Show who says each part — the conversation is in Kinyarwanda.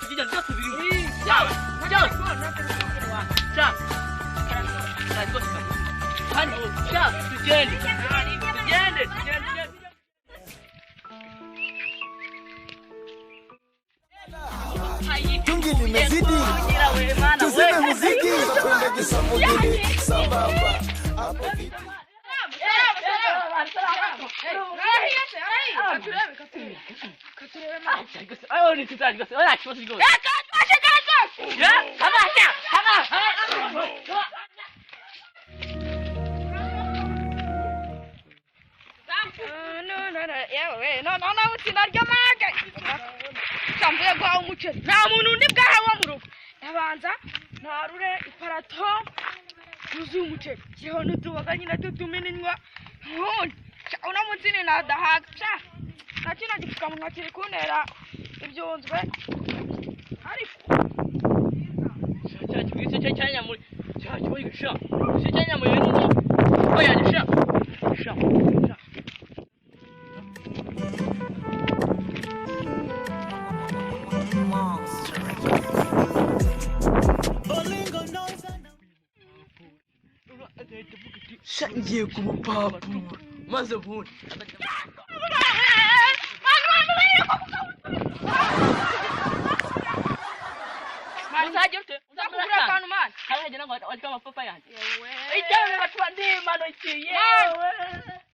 Speaker 1: tujya byose biri sawa byose sawa hano sawa tugende
Speaker 2: Tungi limezidi tuseme muziki twende kisambugini sambamba hapo vipi
Speaker 3: nta muntu undi bwahawa mu rugo yabanza ntarure iparato yuzuye umuceri kiriho n'utuboga nyine tutuminwa nkundi uno munsi ni nadahaga na kino gipfukamunwa kiri kuntera ibyunzwe ariko
Speaker 1: ngiye kumupapuro maze ubundi uzakugura akantu mani hariya ngo wandike amapapa yanjye yewe ijyane batuba ndi manukiye yewe